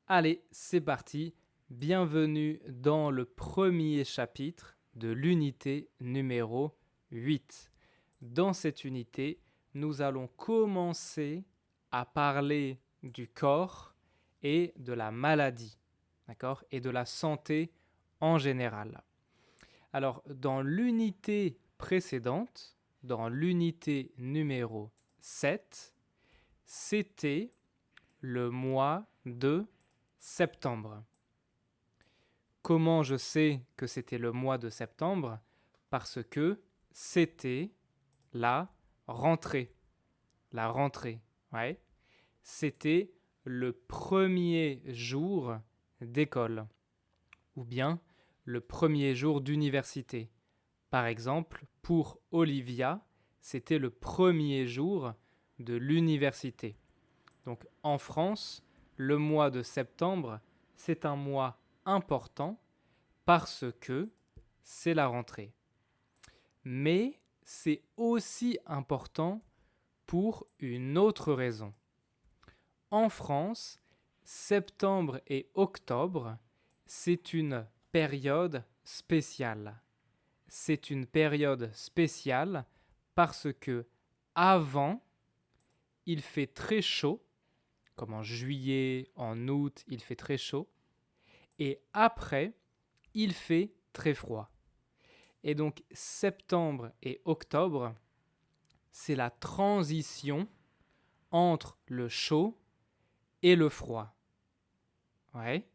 Allez, c'est parti. Bienvenue dans le premier chapitre de l'unité numéro 8. Dans cette unité, nous allons commencer à parler du corps et de la maladie, d'accord, et de la santé en général. Alors, dans l'unité précédente, dans l'unité numéro 7, c'était le mois de septembre. Comment je sais que c'était le mois de septembre? Parce que c'était la rentrée. La rentrée, ouais. C'était le premier jour d'école ou bien le premier jour d'université. Par exemple, pour Olivia, c'était le premier jour de l'université. Donc en France, le mois de septembre, c'est un mois important parce que c'est la rentrée. Mais c'est aussi important pour une autre raison. En France, septembre et octobre, c'est une période spéciale. C'est une période spéciale parce que avant, il fait très chaud, comme en juillet, en août, il fait très chaud, et après, il fait très froid. Et donc septembre et octobre, c'est la transition entre le chaud et le froid. Ouais.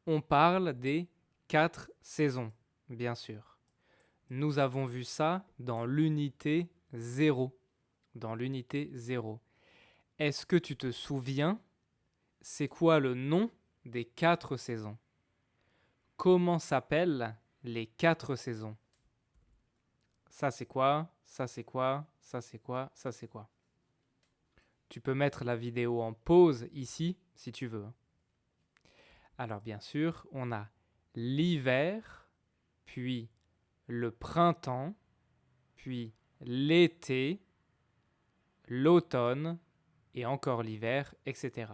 On parle des 4 saisons, bien sûr. Nous avons vu ça dans l'unité 0. Dans l'unité 0. Est-ce que tu te souviens, c'est quoi le nom des 4 saisons? Comment s'appellent les 4 saisons? Ça c'est quoi? Ça c'est quoi? Ça c'est quoi? Ça c'est quoi? Tu peux mettre la vidéo en pause ici si tu veux. Alors bien sûr, on a l'hiver, puis le printemps, puis l'été, l'automne et encore l'hiver, etc.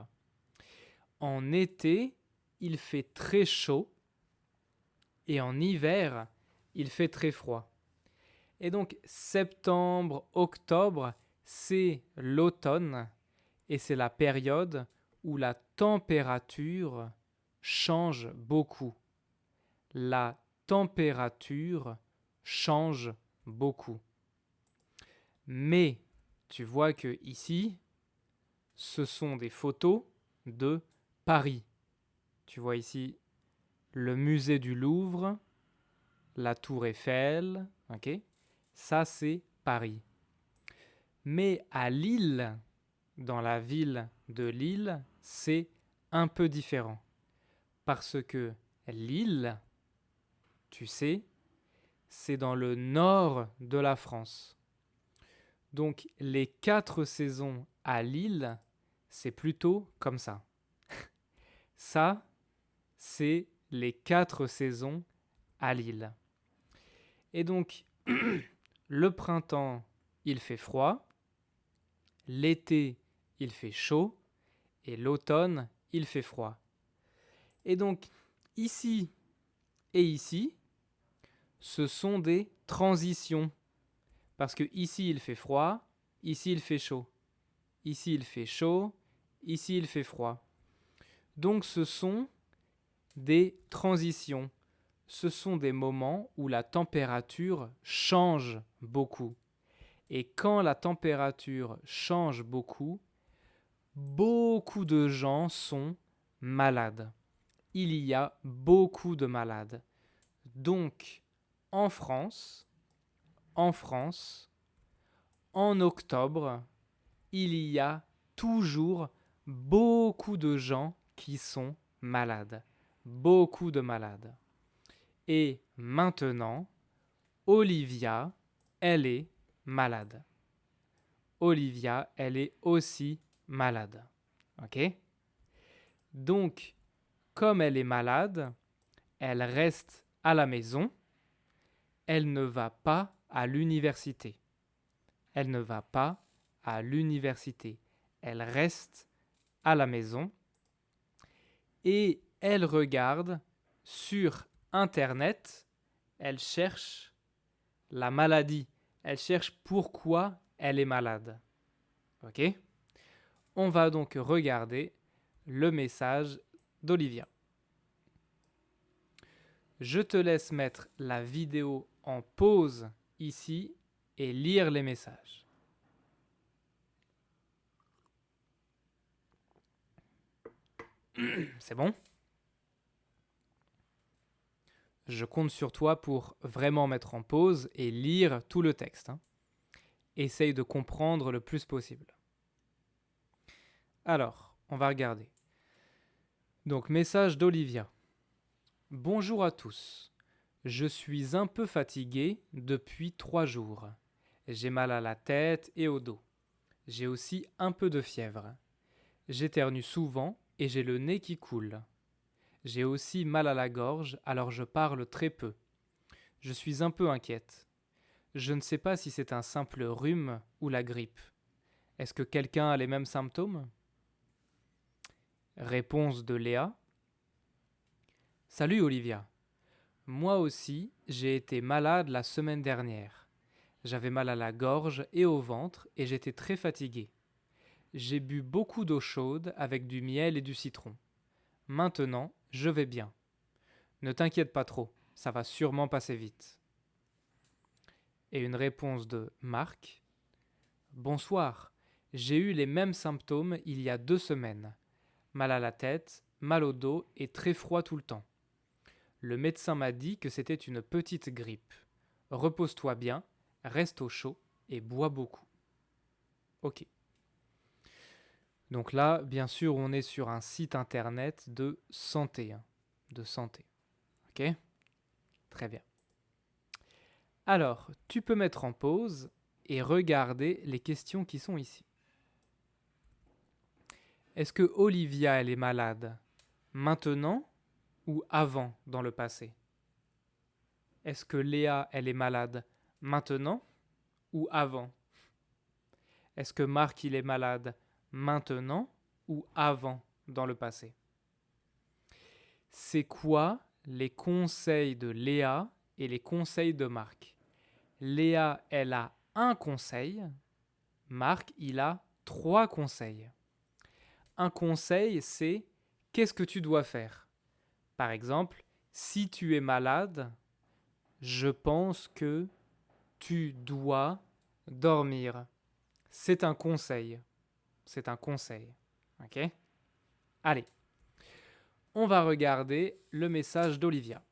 En été, il fait très chaud et en hiver, il fait très froid. Et donc septembre, octobre, c'est l'automne et c'est la période où la température change beaucoup. La température change beaucoup. Mais tu vois que ici, ce sont des photos de Paris. Tu vois ici le musée du Louvre, la tour Eiffel, ok? Ça c'est Paris. Mais à Lille, dans la ville de Lille, c'est un peu différent. Parce que Lille, tu sais, c'est dans le nord de la France. Donc les 4 saisons à Lille, c'est plutôt comme ça. Ça, c'est les 4 saisons à Lille. Et donc, le printemps, il fait froid, l'été, il fait chaud, et l'automne, il fait froid. Et donc, ici et ici, ce sont des transitions. Parce que ici, il fait froid, ici, il fait chaud. Ici, il fait chaud, ici, il fait froid. Donc, ce sont des transitions. Ce sont des moments où la température change beaucoup. Et quand la température change beaucoup, beaucoup de gens sont malades. Il y a beaucoup de malades. Donc, en France, en France, en octobre, il y a toujours beaucoup de gens qui sont malades. Beaucoup de malades. Et maintenant, Olivia, elle est malade. Olivia, elle est aussi malade. Ok? Donc, comme elle est malade, elle reste à la maison. Elle ne va pas à l'université. Elle ne va pas à l'université. Elle reste à la maison. et elle regarde sur Internet, elle cherche la maladie, elle cherche pourquoi elle est malade. Ok? On va donc regarder le message d'Olivia. Je te laisse mettre la vidéo en pause ici et lire les messages. C'est bon? Je compte sur toi pour vraiment mettre en pause et lire tout le texte. Essaye de comprendre le plus possible. Alors, on va regarder. Donc, message d'Olivia. Bonjour à tous. Je suis un peu fatigué depuis 3 jours. J'ai mal à la tête et au dos. J'ai aussi un peu de fièvre. J'éternue souvent et j'ai le nez qui coule. J'ai aussi mal à la gorge, alors je parle très peu. Je suis un peu inquiète. Je ne sais pas si c'est un simple rhume ou la grippe. Est-ce que quelqu'un a les mêmes symptômes? Réponse de Léa. Salut Olivia. Moi aussi, j'ai été malade la semaine dernière. J'avais mal à la gorge et au ventre et j'étais très fatiguée. J'ai bu beaucoup d'eau chaude avec du miel et du citron. Maintenant, je vais bien. Ne t'inquiète pas trop, ça va sûrement passer vite. Et une réponse de Marc. Bonsoir, j'ai eu les mêmes symptômes il y a 2 semaines. Mal à la tête, mal au dos et très froid tout le temps. Le médecin m'a dit que c'était une petite grippe. Repose-toi bien, reste au chaud et bois beaucoup. Ok. Donc là, bien sûr, on est sur un site internet de santé. De santé. Ok? Très bien. Alors, tu peux mettre en pause et regarder les questions qui sont ici. Est-ce que Olivia, elle est malade maintenant ou avant dans le passé? Est-ce que Léa, elle est malade maintenant ou avant? Est-ce que Marc, il est malade maintenant ou avant dans le passé? C'est quoi les conseils de Léa et les conseils de Marc? Léa, elle a un conseil. Marc, il a 3 conseils. Un conseil, c'est qu'est-ce que tu dois faire? Par exemple, si tu es malade, je pense que tu dois dormir. C'est un conseil. C'est un conseil. Ok? Allez, on va regarder le message d'Olivia.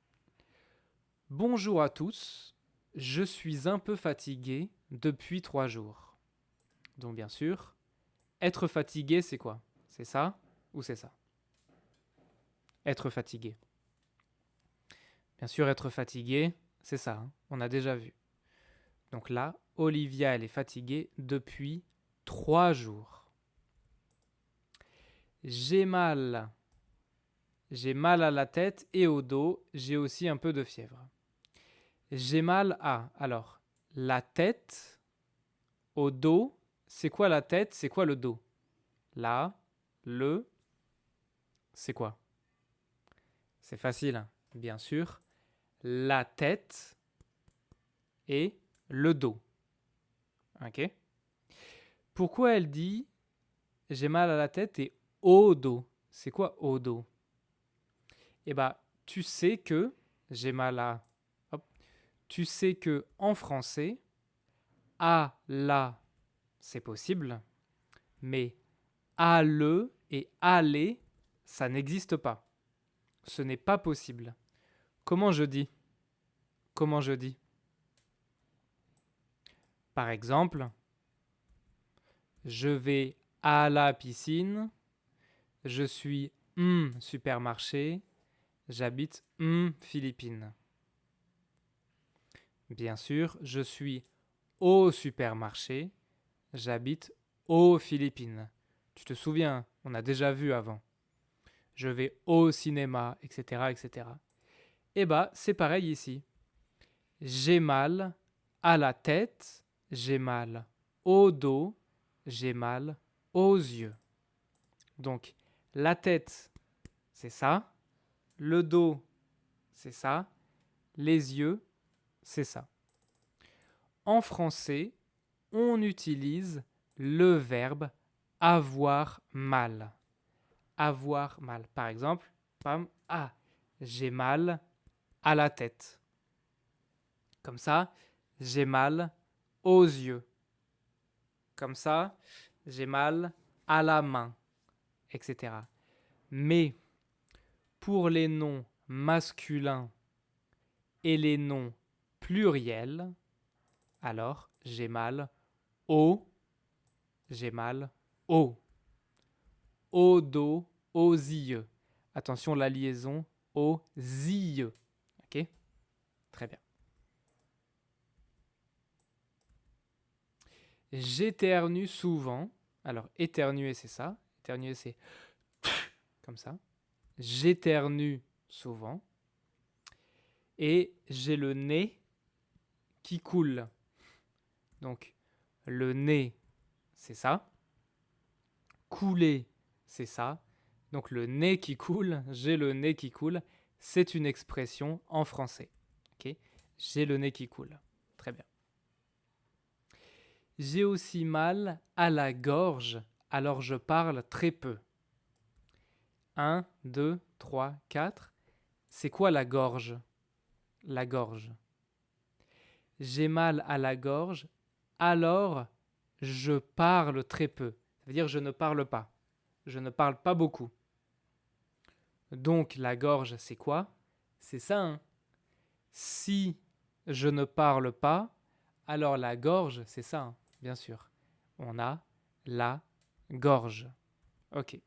Bonjour à tous, je suis un peu fatigué depuis 3 jours. Donc bien sûr, être fatigué, c'est quoi? C'est ça ou c'est ça? Être fatigué. Bien sûr, être fatigué, c'est ça, on a déjà vu. Donc là, Olivia, elle est fatiguée depuis 3 jours. J'ai mal. J'ai mal à la tête et au dos, j'ai aussi un peu de fièvre. J'ai mal à, alors, la tête, au dos, c'est quoi la tête, c'est quoi le dos? Là, le, c'est quoi? C'est facile, bien sûr. La tête et le dos. Ok? Pourquoi elle dit j'ai mal à la tête et au dos? C'est quoi au dos? Eh bien, tu sais que j'ai mal à. Hop. Tu sais que en français, à la, c'est possible, mais à le et aller, ça n'existe pas. Ce n'est pas possible. Comment je dis? Comment je dis? Par exemple, je vais à la piscine, je suis supermarché, j'habite Philippines. Bien sûr, je suis au supermarché, j'habite aux Philippines. Tu te souviens, on a déjà vu avant. Je vais au cinéma, etc., etc. Eh bien, c'est pareil ici. J'ai mal à la tête, j'ai mal au dos, j'ai mal aux yeux. Donc, la tête, c'est ça. Le dos, c'est ça. Les yeux, c'est ça. En français, on utilise le verbe avoir mal. Avoir mal. Par exemple, pam, ah, j'ai mal à la tête. Comme ça, j'ai mal aux yeux. Comme ça, j'ai mal à la main, etc. Mais pour les noms masculins et les noms pluriels, alors j'ai mal au, j'ai mal au dos, aux yeux. Attention, la liaison aux yeux. Ok? Très bien. J'éternue souvent. Alors, éternuer, c'est ça. Éternuer, c'est comme ça. J'éternue souvent. Et j'ai le nez qui coule. Donc, le nez, c'est ça. Couler, c'est ça. Donc, le nez qui coule, j'ai le nez qui coule, c'est une expression en français. Ok? J'ai le nez qui coule. Très bien. J'ai aussi mal à la gorge, alors je parle très peu. 1, 2, 3, 4. C'est quoi la gorge? La gorge. J'ai mal à la gorge, alors je parle très peu. Ça veut dire je ne parle pas. Je ne parle pas beaucoup. Donc la gorge, c'est quoi? C'est ça, hein? Si je ne parle pas, alors la gorge, c'est ça, hein, bien sûr. On a la gorge. Ok.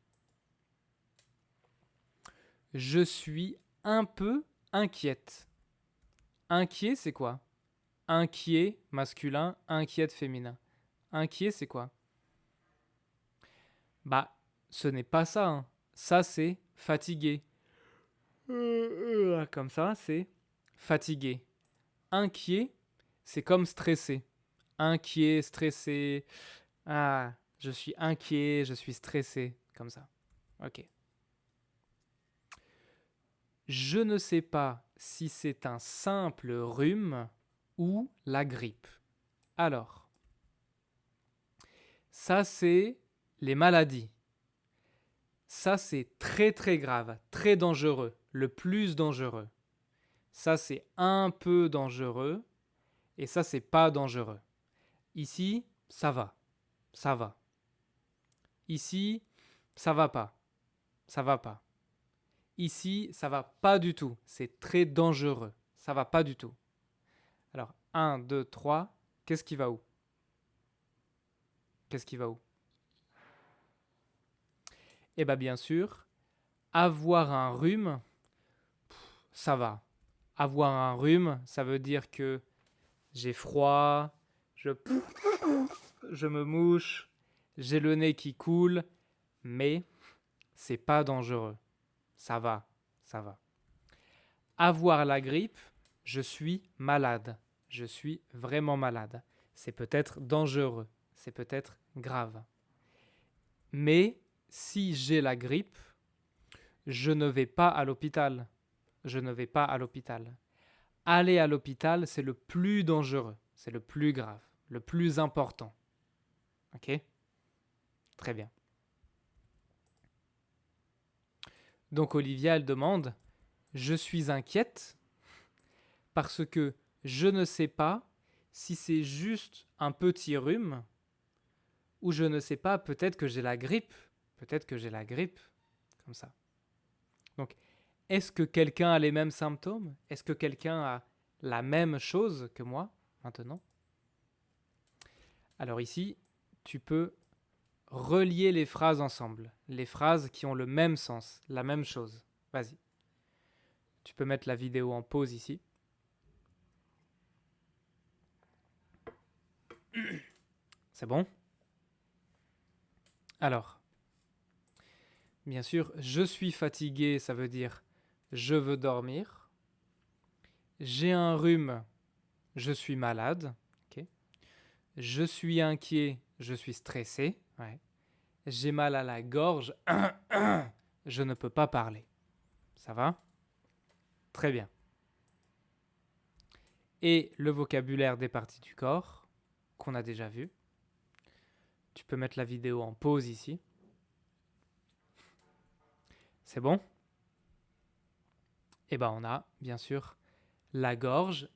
Je suis un peu inquiète. Inquiet, c'est quoi? Inquiet, masculin, inquiète, féminin. Inquiet, c'est quoi? Bah, ce n'est pas ça, hein. Ça, c'est fatigué. Comme ça, c'est fatigué. Inquiet, c'est comme stressé. Inquiet, stressé. Ah, je suis inquiet, je suis stressé. Comme ça. Ok. Je ne sais pas si c'est un simple rhume ou la grippe. Alors, ça c'est les maladies. Ça c'est très très grave, très dangereux, le plus dangereux. Ça c'est un peu dangereux et ça c'est pas dangereux. Ici, ça va, ça va. Ici, ça va pas, ça va pas. Ici, ça va pas du tout, c'est très dangereux, ça va pas du tout. Alors, 1, 2, 3, qu'est-ce qui va où? Qu'est-ce qui va où? Eh bien, bien sûr, avoir un rhume, ça va. Avoir un rhume, ça veut dire que j'ai froid, je me mouche, j'ai le nez qui coule, mais c'est pas dangereux. Ça va, ça va. Avoir la grippe, je suis malade. Je suis vraiment malade. C'est peut-être dangereux, c'est peut-être grave. Mais si j'ai la grippe, je ne vais pas à l'hôpital. Je ne vais pas à l'hôpital. Aller à l'hôpital, c'est le plus dangereux, c'est le plus grave, le plus important. Ok? Très bien. Donc Olivia, elle demande, je suis inquiète parce que je ne sais pas si c'est juste un petit rhume ou je ne sais pas, peut-être que j'ai la grippe. Peut-être que j'ai la grippe, comme ça. Donc, est-ce que quelqu'un a les mêmes symptômes? Est-ce que quelqu'un a la même chose que moi maintenant? Alors ici, tu peux relier les phrases ensemble, les phrases qui ont le même sens, la même chose. Vas-y. Tu peux mettre la vidéo en pause ici. C'est bon? Alors, bien sûr, je suis fatigué, ça veut dire je veux dormir. J'ai un rhume, je suis malade. Okay. Je suis inquiet, je suis stressé. Ouais. J'ai mal à la gorge, je ne peux pas parler. Ça va? Très bien. Et le vocabulaire des parties du corps, qu'on a déjà vu. Tu peux mettre la vidéo en pause ici. C'est bon? Et ben on a, bien sûr, la gorge,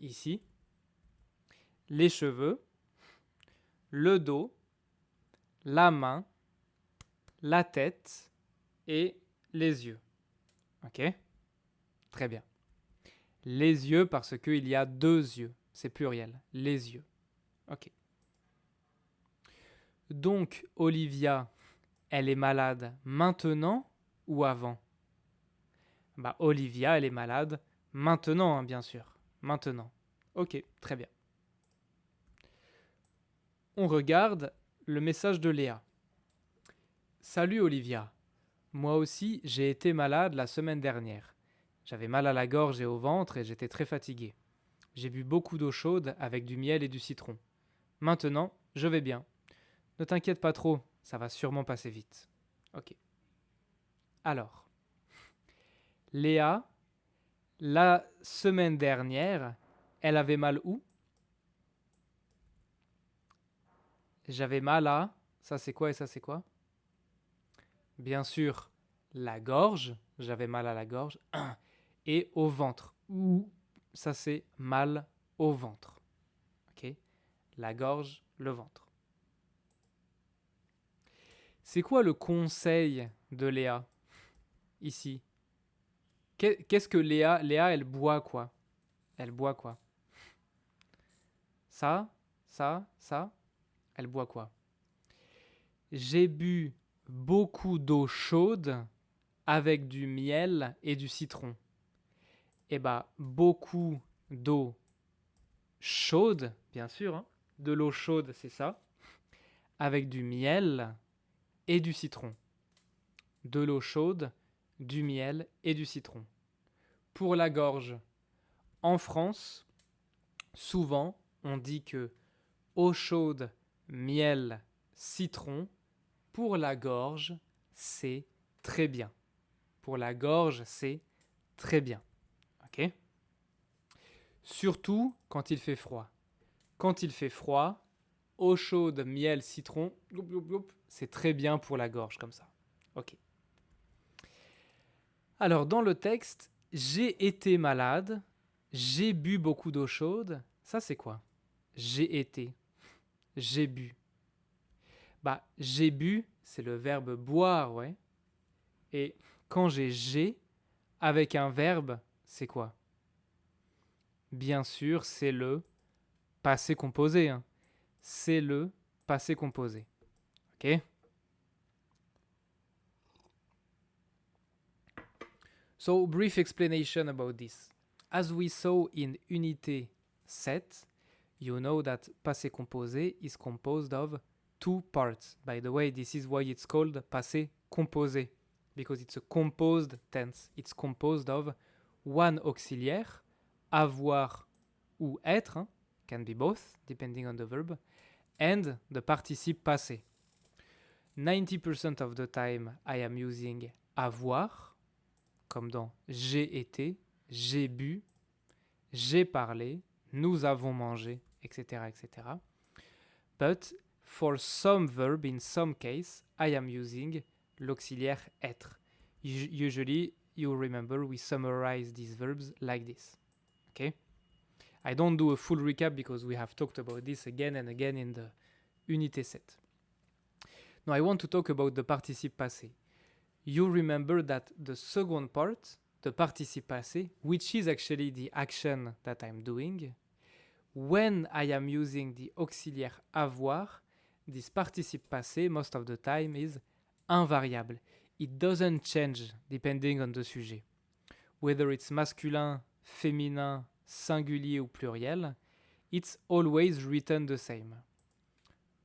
ici, les cheveux, le dos, la main, la tête et les yeux. Ok? Très bien. Les yeux parce qu'il y a 2 yeux. C'est pluriel. Les yeux. Ok. Donc, Olivia, elle est malade maintenant ou avant? Bah, Olivia, elle est malade maintenant, hein, bien sûr. Maintenant. Ok, très bien. On regarde le message de Léa. Salut Olivia. Moi aussi, j'ai été malade la semaine dernière. J'avais mal à la gorge et au ventre et j'étais très fatigué. J'ai bu beaucoup d'eau chaude avec du miel et du citron. Maintenant, je vais bien. Ne t'inquiète pas trop, ça va sûrement passer vite. Ok. Alors, Léa, la semaine dernière, elle avait mal où? J'avais mal à... Ça c'est quoi et ça c'est quoi? Bien sûr, la gorge. J'avais mal à la gorge. Et au ventre. Ça c'est mal au ventre. Ok? La gorge, le ventre. C'est quoi le conseil de Léa ici? Qu'est-ce que Léa, elle boit quoi? Elle boit quoi? Ça. Elle boit quoi? J'ai bu beaucoup d'eau chaude avec du miel et du citron. Eh bah, beaucoup d'eau chaude, bien sûr. Hein. De l'eau chaude, c'est ça. Avec du miel et du citron. De l'eau chaude, du miel et du citron. Pour la gorge, en France, souvent, on dit que eau chaude, miel, citron, pour la gorge, c'est très bien. Pour la gorge, c'est très bien. Ok? Surtout quand il fait froid. Quand il fait froid, eau chaude, miel, citron, c'est très bien pour la gorge comme ça. Ok. Alors dans le texte, j'ai été malade, j'ai bu beaucoup d'eau chaude. Ça c'est quoi? J'ai été, j'ai bu. Bah j'ai bu, c'est le verbe boire, ouais. Et quand j'ai avec un verbe, c'est quoi? Bien sûr, c'est le passé composé. Hein. C'est le passé composé. Ok? So, brief explanation about this. As we saw in Unité 7, you know that passé composé is composed of 2 parts. By the way, this is why it's called passé composé, because it's a composed tense. It's composed of one auxiliaire, avoir ou être, hein, can be both, depending on the verb, and the participe passé. 90% of the time, I am using avoir, comme dans j'ai été, j'ai bu, j'ai parlé, nous avons mangé, etc., etc. But for some verb, in some case, I am using l'auxiliaire être. Usually, you remember we summarize these verbs like this. Okay? I don't do a full recap because we have talked about this again and again in the Unité 7. Now I want to talk about the participe passé. You remember that the second part, the participe passé, which is actually the action that I'm doing, when I am using the auxiliaire avoir, this participe passé most of the time is invariable. It doesn't change depending on the sujet. Whether it's masculin, féminin, singulier ou pluriel, it's always written the same.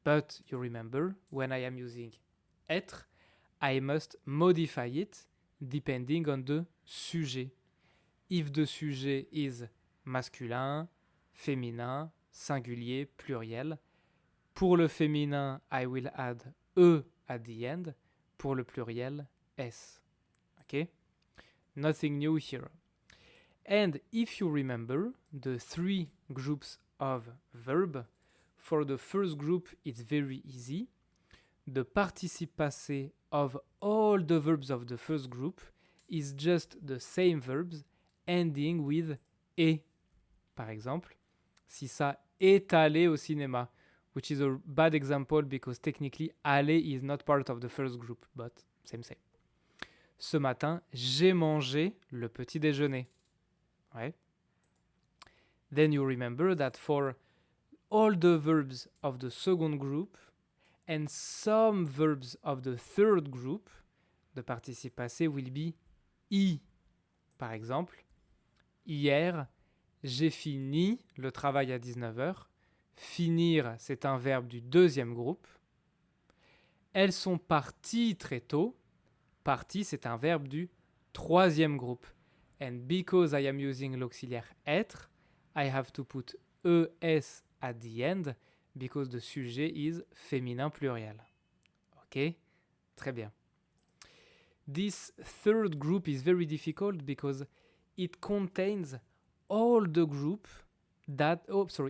But you remember, when I am using être, I must modify it depending on the sujet. If the sujet is masculin, féminin, singulier, pluriel. Pour le féminin, I will add e at the end. Pour le pluriel, s. Ok? Nothing new here. And if you remember the 3 groups of verb, for the first group it's very easy. The participe passé of all the verbs of the first group is just the same verbs ending with et. Par exemple, si ça est allé au cinéma, which is a bad example because technically aller is not part of the first group, but same. Ce matin, j'ai mangé le petit déjeuner. Ouais. Then you remember that for all the verbs of the second group and some verbs of the third group, the participe passé will be I. Par exemple, hier, j'ai fini le travail à 19h. Finir, c'est un verbe du deuxième groupe. Elles sont parties très tôt. Partie, c'est un verbe du troisième groupe. And because I am using l'auxiliaire être, I have to put ES at the end because the sujet is féminin pluriel. Ok? Très bien. This third group is very difficult because it contains all the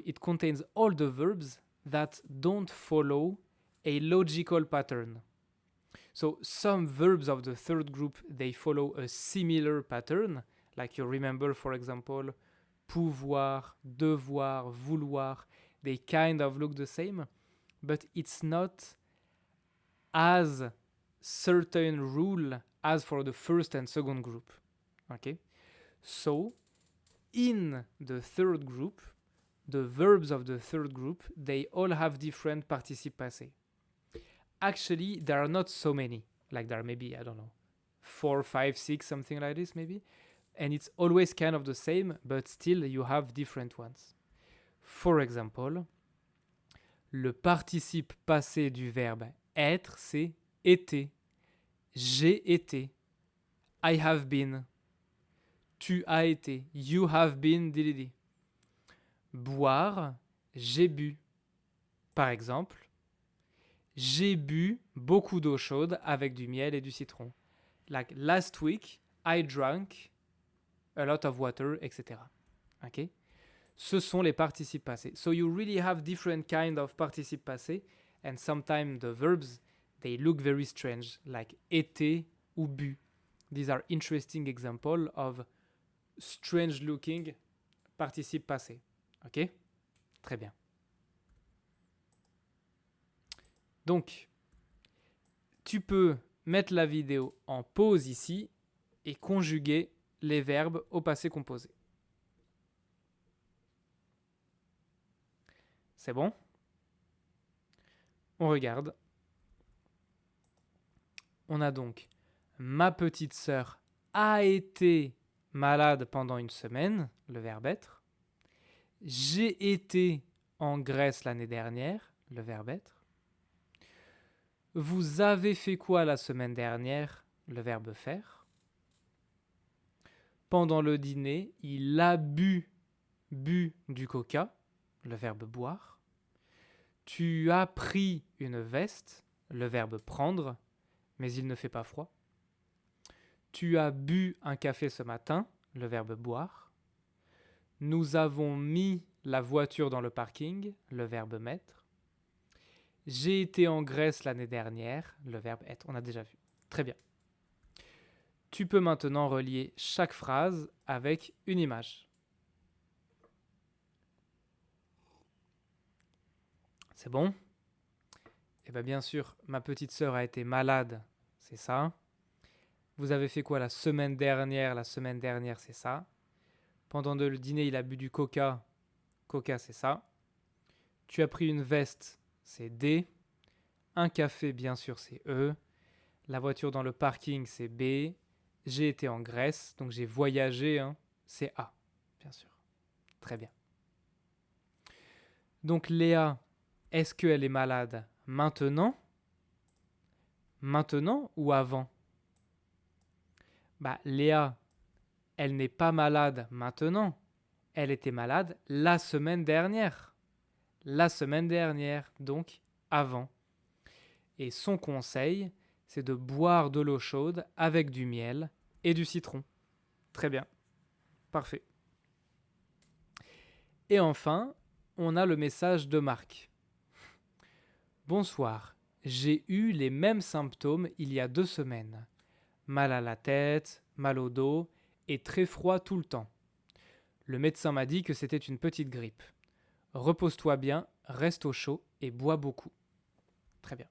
it contains all the verbs that don't follow a logical pattern. So some verbs of the third group, they follow a similar pattern, like you remember, for example, pouvoir, devoir, vouloir, they kind of look the same, but it's not as certain rule as for the first and second group. Okay? So in the third group, the verbs of the third group, they all have different participe passé. Actually, there are not so many. Like there are maybe, I don't know, 4, 5, 6, something like this maybe. And it's always kind of the same, but still you have different ones. For example, le participe passé du verbe être, c'est été. J'ai été. I have been. Tu as été. You have been. Dididi. Boire, j'ai bu. Par exemple, j'ai bu beaucoup d'eau chaude avec du miel et du citron. Like last week, I drank a lot of water, etc. Okay? Ce sont les participes passés. So you really have different kind of participe passé, and sometimes the verbs, they look very strange, like été ou bu. These are interesting examples of strange looking participe passé. Ok? Très bien. Donc, tu peux mettre la vidéo en pause ici et conjuguer les verbes au passé composé. C'est bon? On regarde. On a donc ma petite sœur a été malade pendant une semaine, le verbe être. J'ai été en Grèce l'année dernière, le verbe être. Vous avez fait quoi la semaine dernière, le verbe faire. Pendant le dîner, il a bu du coca, le verbe boire. Tu as pris une veste, le verbe prendre, mais il ne fait pas froid. Tu as bu un café ce matin, le verbe boire. Nous avons mis la voiture dans le parking, le verbe mettre. J'ai été en Grèce l'année dernière, le verbe être, on a déjà vu. Très bien. Tu peux maintenant relier chaque phrase avec une image. C'est bon? Eh bien sûr, ma petite sœur a été malade, c'est ça. Vous avez fait quoi la semaine dernière? La semaine dernière, c'est ça. Pendant le dîner, il a bu du coca. Coca, c'est ça. Tu as pris une veste, c'est D. Un café, bien sûr, c'est E. La voiture dans le parking, c'est B. J'ai été en Grèce, donc j'ai voyagé, hein, c'est A, bien sûr. Très bien. Donc Léa, est-ce qu'elle est malade maintenant? Maintenant ou avant? Léa, elle n'est pas malade maintenant. Elle était malade la semaine dernière. La semaine dernière, donc avant. Et son conseil, c'est de boire de l'eau chaude avec du miel et du citron. Très bien. Parfait. Et enfin, on a le message de Marc. Bonsoir. J'ai eu les mêmes symptômes il y a 2 semaines. Mal à la tête, mal au dos et très froid tout le temps. Le médecin m'a dit que c'était une petite grippe. Repose-toi bien, reste au chaud et bois beaucoup. Très bien.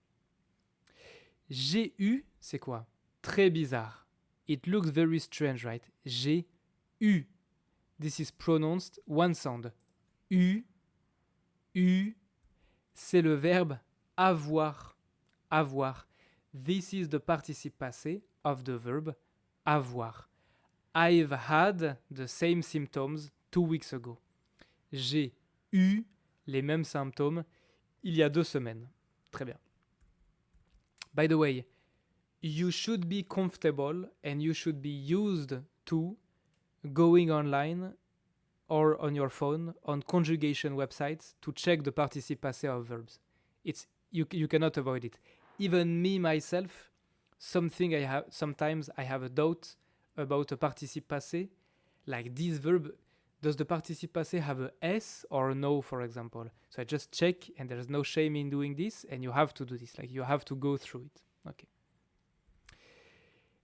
J'ai eu, c'est quoi? Très bizarre. It looks very strange, right? J'ai eu. This is pronounced one sound. Eu, c'est le verbe avoir. Avoir. This is the participe passé of the verb avoir. I've had the same symptoms 2 weeks ago. J'ai eu les mêmes symptômes il y a 2 semaines. Très bien. By the way, you should be comfortable and you should be used to going online or on your phone on conjugation websites to check the participe passé of verbs. You cannot avoid it. Even me myself, sometimes I have a doubt about a participe passé, like this verb. Does the participe passé have a S or a no, for example? So I just check, and there's no shame in doing this, and you have to do this. Like you have to go through it. Okay.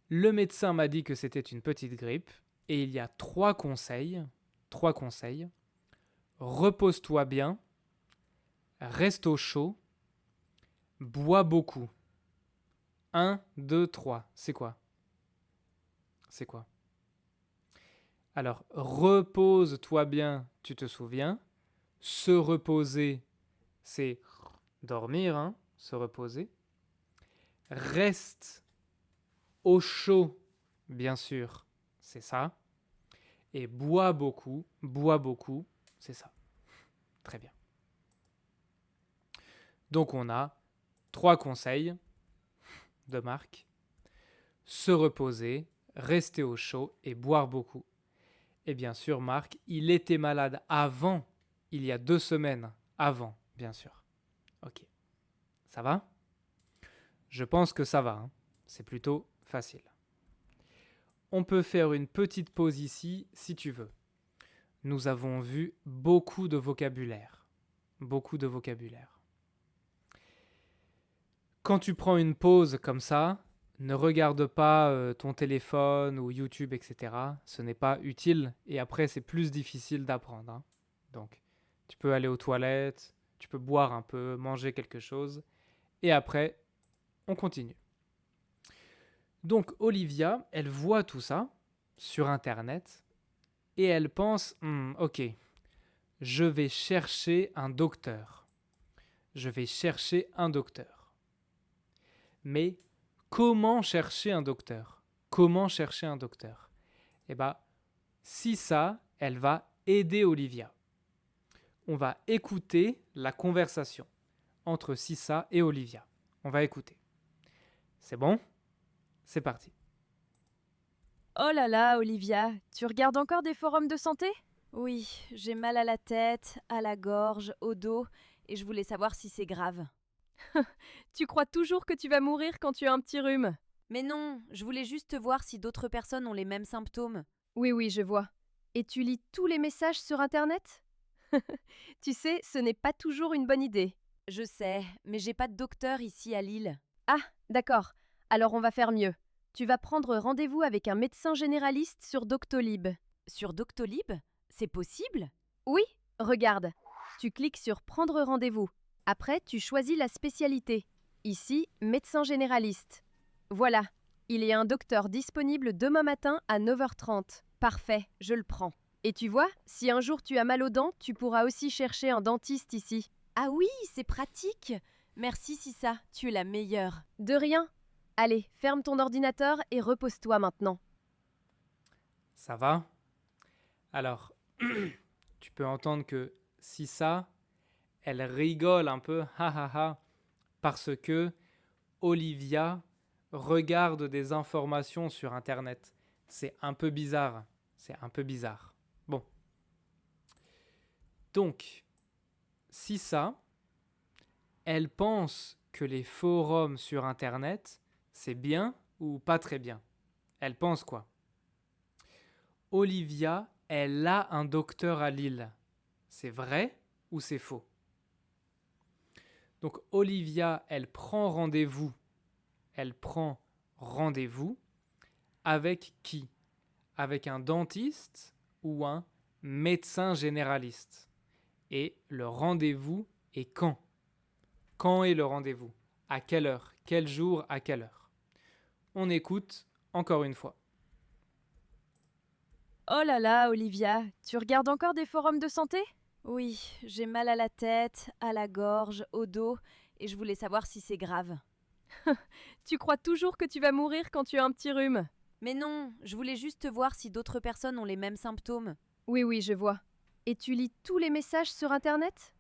Le médecin m'a dit que c'était une petite grippe, et il y a 3 conseils. 3 conseils. Repose-toi bien, reste au chaud, bois beaucoup. 1, 2, 3. C'est quoi? C'est quoi? Alors, repose-toi bien, tu te souviens. Se reposer, c'est dormir, hein, se reposer. Reste au chaud, bien sûr, c'est ça. Et bois beaucoup, c'est ça. Très bien. Donc on a 3 conseils de Marc. Se reposer, rester au chaud et boire beaucoup. Et bien sûr, Marc, il était malade avant, il y a 2 semaines, avant, bien sûr. Ok. Ça va? Je pense que ça va, hein. C'est plutôt facile. On peut faire une petite pause ici, si tu veux. Nous avons vu beaucoup de vocabulaire. Beaucoup de vocabulaire. Quand tu prends une pause comme ça, ne regarde pas ton téléphone ou YouTube, etc. Ce n'est pas utile et après c'est plus difficile d'apprendre, hein. Donc, tu peux aller aux toilettes, tu peux boire un peu, manger quelque chose et après, on continue. Donc, Olivia, elle voit tout ça sur Internet et elle pense, ok, je vais chercher un docteur. Je vais chercher un docteur. Mais comment chercher un docteur? Comment chercher un docteur? Eh bien, Sissa, elle va aider Olivia. On va écouter la conversation entre Sissa et Olivia. On va écouter. C'est bon? C'est parti. Oh là là, Olivia, tu regardes encore des forums de santé? Oui, j'ai mal à la tête, à la gorge, au dos, et je voulais savoir si c'est grave. Tu crois toujours que tu vas mourir quand tu as un petit rhume? Mais non, je voulais juste voir si d'autres personnes ont les mêmes symptômes. Oui, je vois. Et tu lis tous les messages sur Internet? Tu sais, ce n'est pas toujours une bonne idée. Je sais, mais j'ai pas de docteur ici à Lille. Ah, d'accord. Alors on va faire mieux. Tu vas prendre rendez-vous avec un médecin généraliste sur Doctolib. Sur Doctolib? C'est possible? Oui, regarde. Tu cliques sur Prendre rendez-vous. Après, tu choisis la spécialité. Ici, médecin généraliste. Voilà, il y a un docteur disponible demain matin à 9h30. Parfait, je le prends. Et tu vois, si un jour tu as mal aux dents, tu pourras aussi chercher un dentiste ici. Ah oui, c'est pratique. Merci Sissa, tu es la meilleure. De rien. Allez, ferme ton ordinateur et repose-toi maintenant. Ça va? Alors, tu peux entendre que Sissa, elle rigole un peu, parce que Olivia regarde des informations sur Internet. C'est un peu bizarre. C'est un peu bizarre. Bon. Donc, Sissa, elle pense que les forums sur Internet, c'est bien ou pas très bien. Elle pense quoi? Olivia, elle a un docteur à Lille. C'est vrai ou c'est faux? Donc Olivia, elle prend rendez-vous. Elle prend rendez-vous avec qui? Avec un dentiste ou un médecin généraliste? Et le rendez-vous est quand? Quand est le rendez-vous? À quelle heure? Quel jour? À quelle heure? On écoute encore une fois. Oh là là, Olivia, tu regardes encore des forums de santé? Oui, j'ai mal à la tête, à la gorge, au dos, et je voulais savoir si c'est grave. Tu crois toujours que tu vas mourir quand tu as un petit rhume? Mais non, je voulais juste voir si d'autres personnes ont les mêmes symptômes. Oui, oui, je vois. Et tu lis tous les messages sur Internet?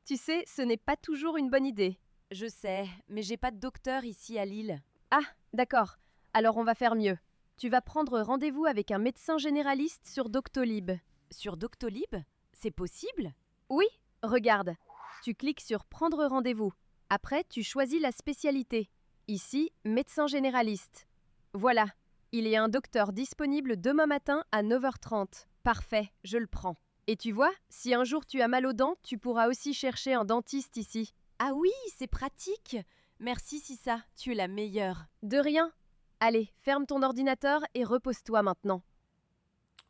Tu sais, ce n'est pas toujours une bonne idée. Je sais, mais j'ai pas de docteur ici à Lille. Ah, d'accord. Alors on va faire mieux. Tu vas prendre rendez-vous avec un médecin généraliste sur Doctolib. Sur Doctolib? C'est possible? Oui, regarde. Tu cliques sur Prendre rendez-vous. Après, tu choisis la spécialité. Ici, médecin généraliste. Voilà. Il y a un docteur disponible demain matin à 9h30. Parfait, je le prends. Et tu vois, si un jour tu as mal aux dents, tu pourras aussi chercher un dentiste ici. Ah oui, c'est pratique. Merci Sissa, tu es la meilleure. De rien. Allez, ferme ton ordinateur et repose-toi maintenant.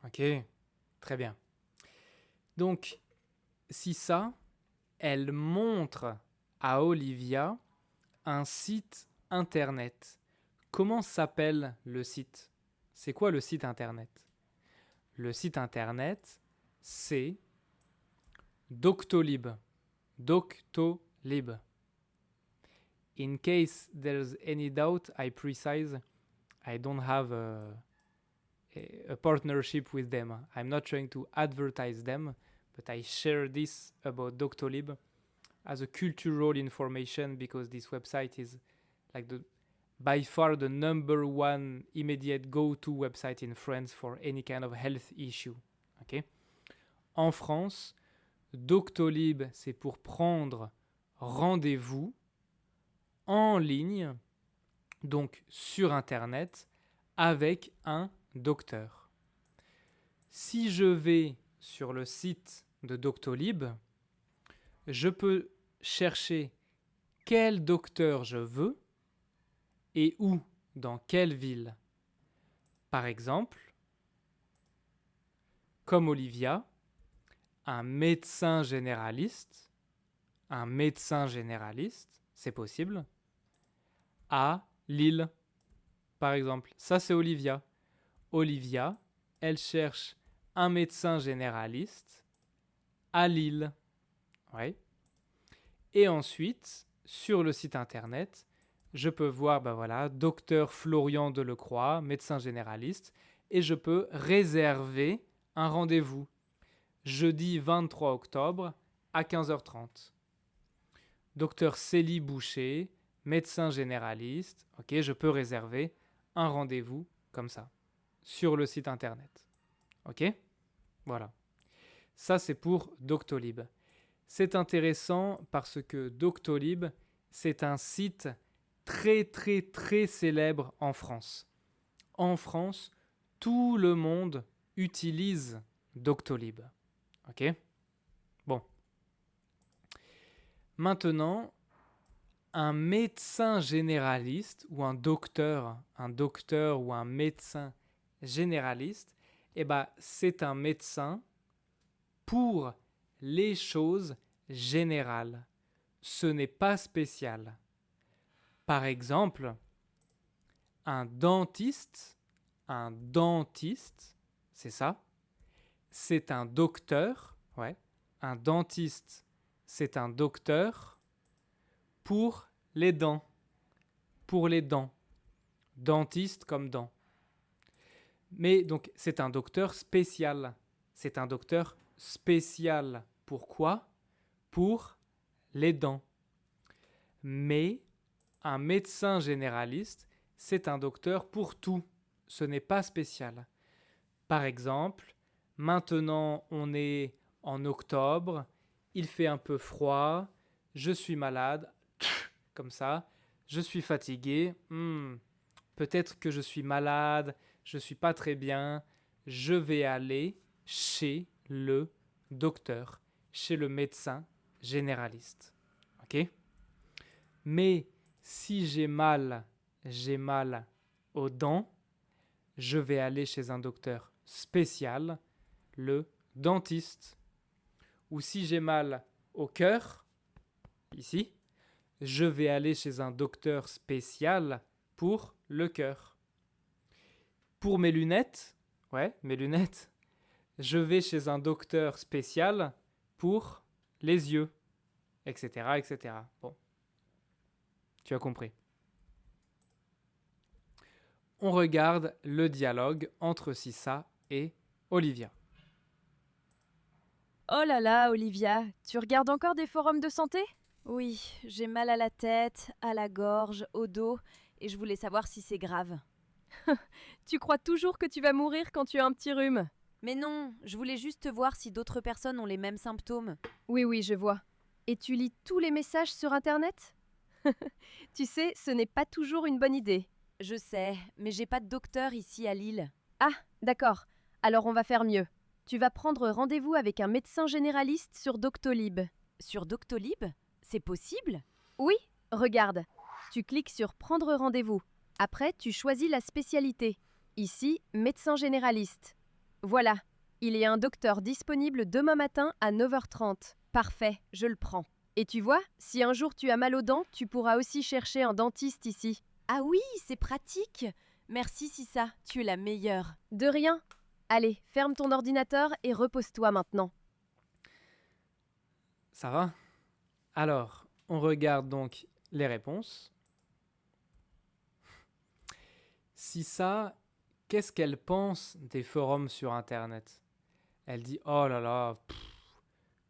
Ok, très bien. Donc, Sissa, elle montre à Olivia un site internet. Comment s'appelle le site? C'est quoi le site internet? Le site internet, c'est Doctolib. Doctolib. In case there's any doubt, I precise, I don't have a partnership with them. I'm not trying to advertise them, but I share this about Doctolib as a cultural information because this website is like by far the number one immediate go-to website in France for any kind of health issue. Okay? En France, Doctolib, c'est pour prendre rendez-vous en ligne, donc sur Internet, avec un docteur. Si je vais sur le site de Doctolib, je peux chercher quel docteur je veux et où, dans quelle ville. Par exemple, comme Olivia, un médecin généraliste, c'est possible, à Lille, par exemple. Ça, c'est Olivia. Olivia, elle cherche un médecin généraliste à Lille. Ouais. Et ensuite, sur le site internet, je peux voir, docteur Florian Delecroix, médecin généraliste, et je peux réserver un rendez-vous. Jeudi 23 octobre à 15h30. Docteur Célie Boucher, médecin généraliste. Ok, je peux réserver un rendez-vous comme ça, sur le site internet. Ok? Voilà. Ça, c'est pour Doctolib. C'est intéressant parce que Doctolib, c'est un site très, très, très célèbre en France. En France, tout le monde utilise Doctolib. Ok? Bon. Maintenant, un médecin généraliste ou un docteur ou un médecin généraliste, c'est un médecin pour les choses générales. Ce n'est pas spécial. Par exemple, un dentiste, c'est ça, c'est un docteur, ouais, un dentiste, c'est un docteur pour les dents, dentiste comme dent. Mais donc, c'est un docteur spécial, Pourquoi? Pour les dents. Mais un médecin généraliste, c'est un docteur pour tout. Ce n'est pas spécial. Par exemple, maintenant on est en octobre, il fait un peu froid, je suis malade, comme ça, je suis fatigué, peut-être que je suis malade, je suis pas très bien, je vais aller chez le docteur, chez le médecin généraliste. Ok? Mais si j'ai mal aux dents, je vais aller chez un docteur spécial, le dentiste. Ou si j'ai mal au cœur, ici, je vais aller chez un docteur spécial pour le cœur. Pour mes lunettes, je vais chez un docteur spécial pour les yeux, etc., etc. Bon, tu as compris. On regarde le dialogue entre Sissa et Olivia. Oh là là, Olivia, tu regardes encore des forums de santé? Oui, j'ai mal à la tête, à la gorge, au dos, et je voulais savoir si c'est grave. Tu crois toujours que tu vas mourir quand tu as un petit rhume? Mais non, je voulais juste voir si d'autres personnes ont les mêmes symptômes. Oui, oui, je vois. Et tu lis tous les messages sur Internet? Tu sais, ce n'est pas toujours une bonne idée. Je sais, mais j'ai pas de docteur ici à Lille. Ah, d'accord. Alors on va faire mieux. Tu vas prendre rendez-vous avec un médecin généraliste sur Doctolib. Sur Doctolib? C'est possible? Oui, regarde. Tu cliques sur Prendre rendez-vous. Après, tu choisis la spécialité. Ici, médecin généraliste. Voilà. Il y a un docteur disponible demain matin à 9h30. Parfait, je le prends. Et tu vois, si un jour tu as mal aux dents, tu pourras aussi chercher un dentiste ici. Ah oui, c'est pratique. Merci Sissa, tu es la meilleure. De rien. Allez, ferme ton ordinateur et repose-toi maintenant. Ça va? Alors, on regarde donc les réponses. Sissa, qu'est-ce qu'elle pense des forums sur Internet? Elle dit « Oh là là,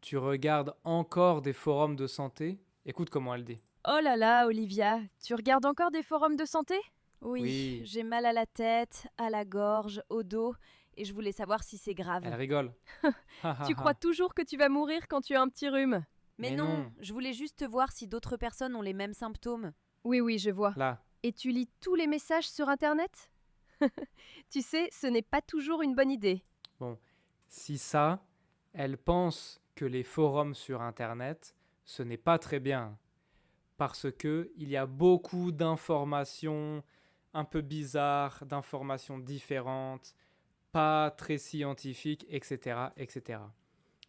tu regardes encore des forums de santé ?» Écoute comment elle dit. Oh là là, Olivia, tu regardes encore des forums de santé? Oui. J'ai mal à la tête, à la gorge, au dos, et je voulais savoir si c'est grave. Elle rigole. Tu crois toujours que tu vas mourir quand tu as un petit rhume? Mais non, je voulais juste voir si d'autres personnes ont les mêmes symptômes. Oui, oui, je vois. Là, Et tu lis tous les messages sur Internet? Tu sais, ce n'est pas toujours une bonne idée. bon, Sissa, elle pense que les forums sur Internet, ce n'est pas très bien. Parce que il y a beaucoup d'informations un peu bizarres, d'informations différentes, pas très scientifiques, etc., etc.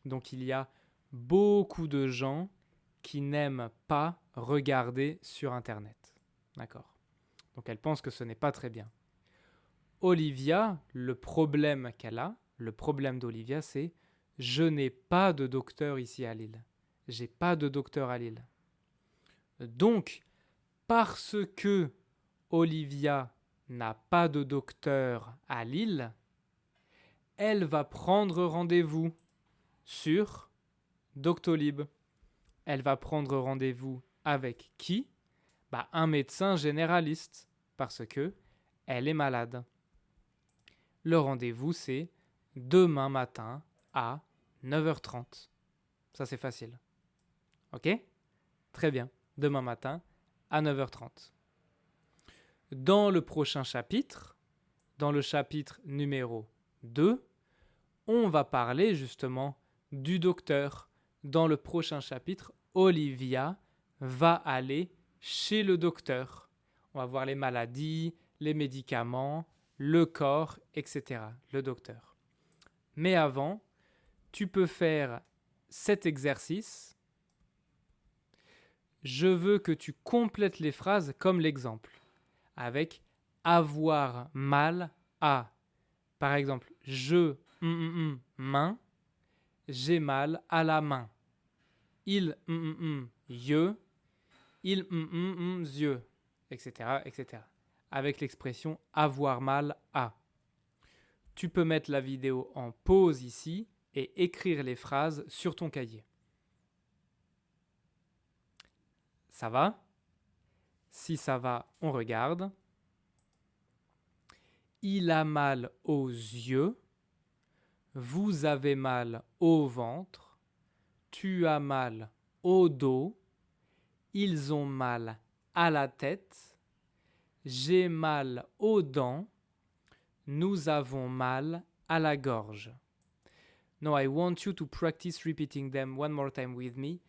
Donc il y a beaucoup de gens qui n'aiment pas regarder sur Internet. D'accord? Donc elle pense que ce n'est pas très bien. Olivia, le problème d'Olivia, c'est je n'ai pas de docteur ici à Lille. J'ai pas de docteur à Lille. Donc, parce que Olivia n'a pas de docteur à Lille, elle va prendre rendez-vous sur Doctolib. Elle va prendre rendez-vous avec qui? Un médecin généraliste, parce que elle est malade. Le rendez-vous, c'est demain matin à 9h30. Ça, c'est facile. Ok? Très bien. Demain matin à 9h30. Dans le prochain chapitre, dans le chapitre numéro 2, on va parler justement du docteur. Dans le prochain chapitre, Olivia va aller chez le docteur. On va voir les maladies, les médicaments, le corps, etc. Le docteur. Mais avant, tu peux faire cet exercice. Je veux que tu complètes les phrases comme l'exemple, avec avoir mal à. Par exemple, je main, j'ai mal à la main. Il yeux, il yeux, etc., etc. Avec l'expression avoir mal à. Tu peux mettre la vidéo en pause ici et écrire les phrases sur ton cahier. Ça va? Si ça va, on regarde. Il a mal aux yeux. Vous avez mal au ventre. Tu as mal au dos. Ils ont mal à la tête. J'ai mal aux dents. Nous avons mal à la gorge. Now I want you to practice repeating them one more time with me.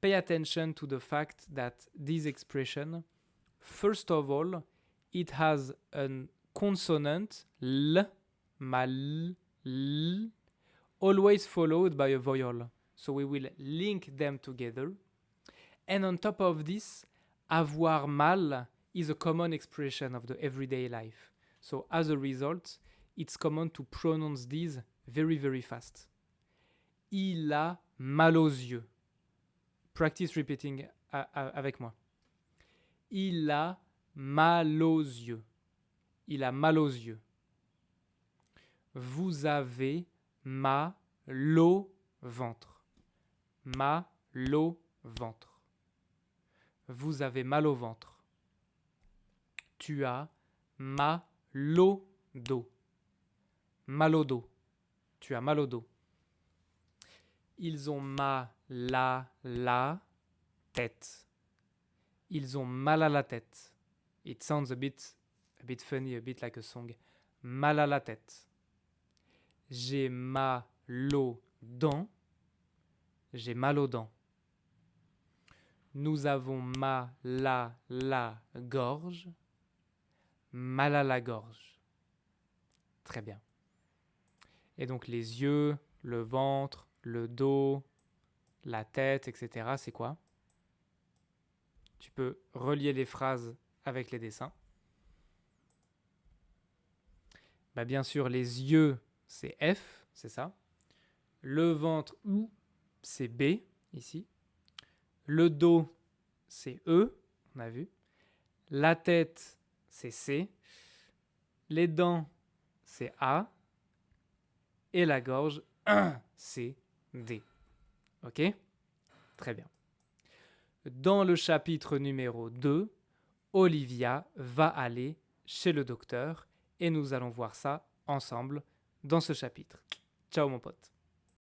Pay attention to the fact that this expression, first of all, it has a consonant L, mal, L, always followed by a vowel. So we will link them together. And on top of this, avoir mal is a common expression of the everyday life. So as a result, it's common to pronounce these very, very fast. Il a mal aux yeux. Practice repeating avec moi. Il a mal aux yeux. Il a mal aux yeux. Vous avez mal au ventre. Mal au ventre. Vous avez mal au ventre. Tu as mal au dos. Mal au dos. Tu as mal au dos. Ils ont mal à la tête. Ils ont mal à la tête. It sounds a bit funny, a bit like a song. Mal à la tête. J'ai mal aux dents. J'ai mal aux dents. Nous avons mal à la gorge. Mal à la gorge. Très bien. Et donc les yeux, le ventre, le dos, la tête, etc. C'est quoi? Tu peux relier les phrases avec les dessins. Bah bien sûr, les yeux, c'est F, c'est ça. Le ventre, c'est B, ici. Le dos, c'est E, on a vu. La tête, c'est C. Les dents, c'est A. Et la gorge, c'est D. Ok? Très bien. Dans le chapitre numéro 2, Olivia va aller chez le docteur et nous allons voir ça ensemble dans ce chapitre. Ciao mon pote.